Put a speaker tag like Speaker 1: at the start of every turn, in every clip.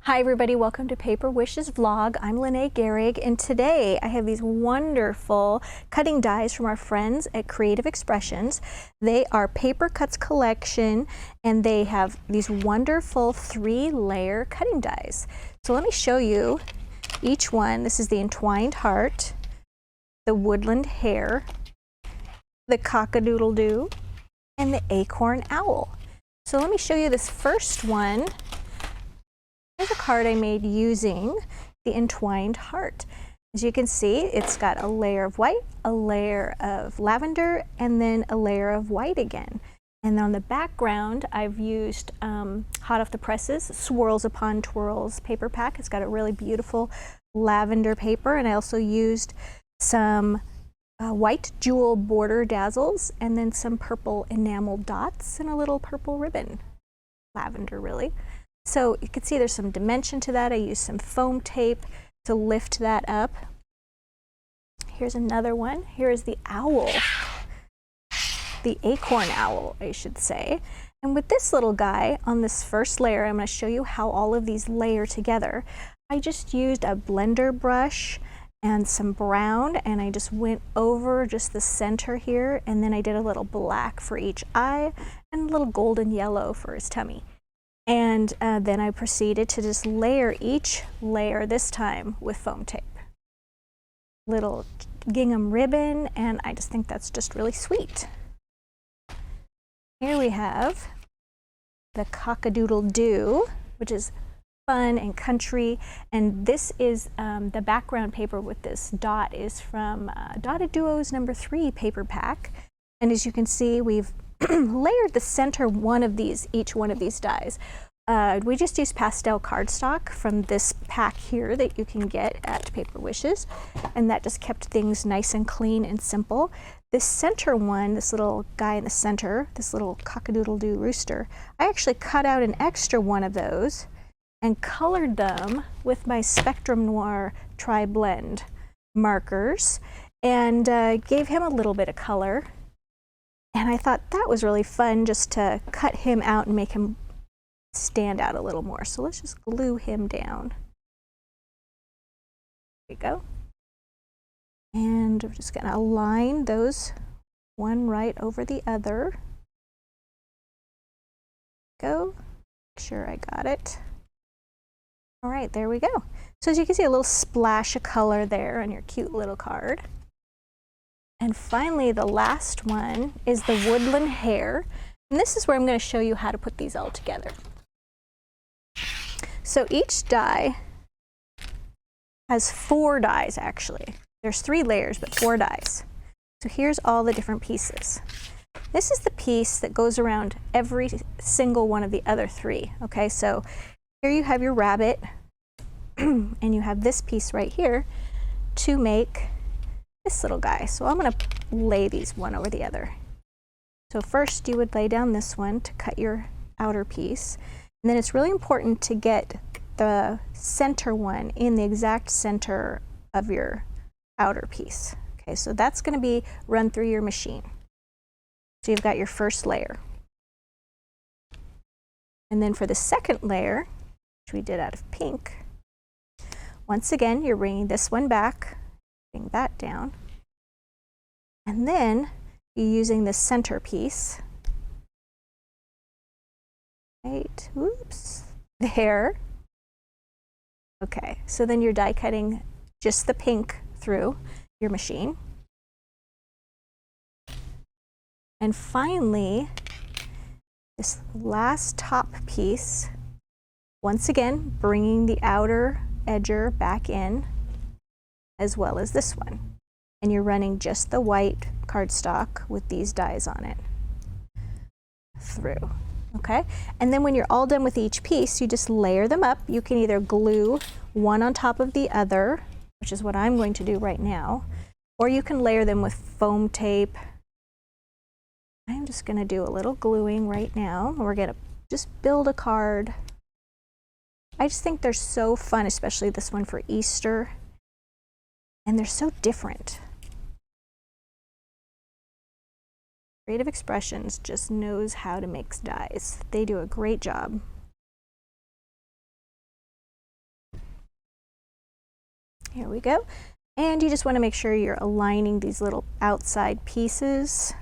Speaker 1: Hi everybody, welcome to Paper Wishes vlog. I'm Lene Gehrig, and today I have these wonderful cutting dies from our friends at Creative Expressions. They are Paper Cuts Collection, and they have these wonderful 3-layer cutting dies. So let me show you each one. This is the entwined heart, the woodland hare, the cock-a-doodle-doo, and the acorn owl. So let me show you this first one. Here's a card I made using the entwined heart. As you can see, it's got a layer of white, a layer of lavender, and then a layer of white again. And on the background, I've used hot off the presses, Swirls Upon Twirls paper pack. It's got a really beautiful lavender paper, and I also used some white jewel border dazzles, and then some purple enamel dots and a little purple ribbon. Lavender, really. So you can see there's some dimension to that. I used some foam tape to lift that up. Here's another one. Here is the owl, the acorn owl, I should say. And with this little guy on this first layer, I'm going to show you how all of these layer together. I just used a blender brush and some brown, and I just went over just the center here, and then I did a little black for each eye and a little golden yellow for his tummy. And then I proceeded to just layer each layer, this time with foam tape. Little gingham ribbon, and I just think that's just really sweet. Here we have the cock-a-doodle-doo, which is fun and country, and this is the background paper with this dot is from Dotted Duos #3 paper pack. And as you can see, we've layered the center one of these, each one of these dies. We just used pastel cardstock from this pack here that you can get at Paper Wishes, and that just kept things nice and clean and simple. This center one, this little guy in the center, this little cock-a-doodle-doo rooster, I actually cut out an extra one of those and colored them with my Spectrum Noir Tri-Blend markers, and gave him a little bit of color. And I thought that was really fun, just to cut him out and make him stand out a little more. So let's just glue him down. There we go. And we're just going to align those one right over the other. Go. Make sure I got it. All right, there we go. So as you can see, a little splash of color there on your cute little card. And finally, the last one is the woodland hare. And this is where I'm going to show you how to put these all together. So each die has 4 dies, actually. There's 3 layers, but 4 dies. So here's all the different pieces. This is the piece that goes around every single one of the other 3. Okay, so here you have your rabbit, and you have this piece right here to make this little guy. So I'm going to lay these one over the other. So first you would lay down this one to cut your outer piece. And then it's really important to get the center one in the exact center of your outer piece. Okay, so that's going to be run through your machine. So you've got your first layer. And then for the second layer, which we did out of pink, once again, you're bringing this one back, bring that down, and then you're using the center piece. Right, oops, there. Okay, so then you're die cutting just the pink through your machine. And finally, this last top piece, once again, bringing the outer edger back in, as well as this one. And you're running just the white cardstock with these dies on it through. Okay, and then when you're all done with each piece, you just layer them up. You can either glue one on top of the other, which is what I'm going to do right now, or you can layer them with foam tape. I'm just going to do a little gluing right now, and we're going to just build a card. I just think they're so fun, especially this one for Easter, and they're so different. Creative Expressions just knows how to make dies. They do a great job. Here we go. And you just want to make sure you're aligning these little outside pieces.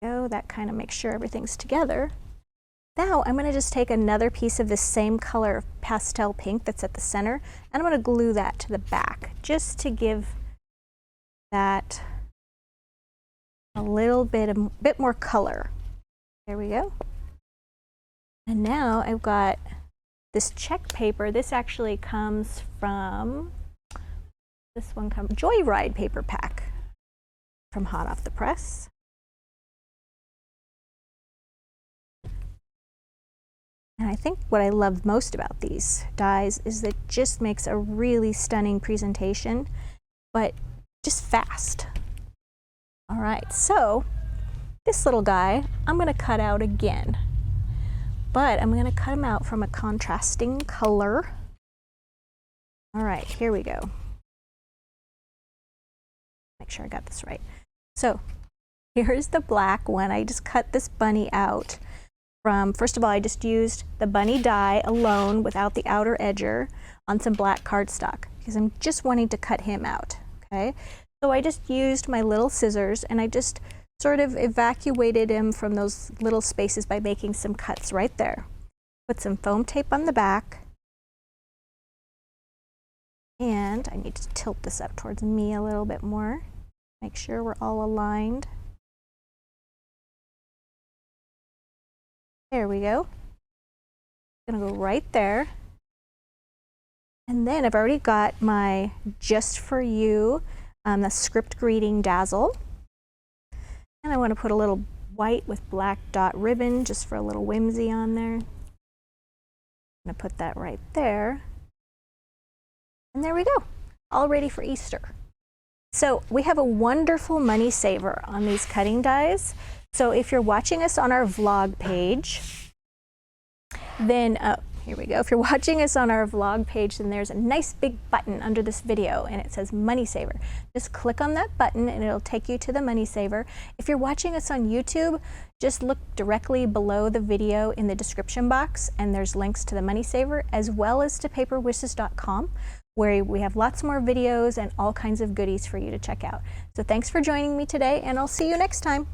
Speaker 1: So that kind of makes sure everything's together. Now I'm going to just take another piece of the same color of pastel pink that's at the center, and I'm going to glue that to the back just to give that a little bit more color. There we go. And now I've got this check paper. This actually comes from, Joyride paper pack from Hot Off the Press. And I think what I love most about these dies is that it just makes a really stunning presentation, but just fast. All right, so this little guy, I'm going to cut out again, but I'm going to cut him out from a contrasting color. All right, here we go. Make sure I got this right. So here's the black one. I just cut this bunny out from, first of all, I just used the bunny die alone without the outer edger on some black cardstock because I'm just wanting to cut him out, okay? So I just used my little scissors and I just sort of evacuated him from those little spaces by making some cuts right there. Put some foam tape on the back. And I need to tilt this up towards me a little bit more. Make sure we're all aligned. There we go. I'm gonna go right there. And then I've already got my Just For You, the script greeting dazzle. And I want to put a little white with black dot ribbon just for a little whimsy on there. I'm gonna put that right there. And there we go, all ready for Easter. So we have a wonderful money saver on these cutting dies. So if you're watching us on our vlog page, then, here we go. If you're watching us on our vlog page, then there's a nice big button under this video and it says Money Saver. Just click on that button and it'll take you to the Money Saver. If you're watching us on YouTube, just look directly below the video in the description box and there's links to the Money Saver as well as to paperwishes.com, where we have lots more videos and all kinds of goodies for you to check out. So thanks for joining me today and I'll see you next time.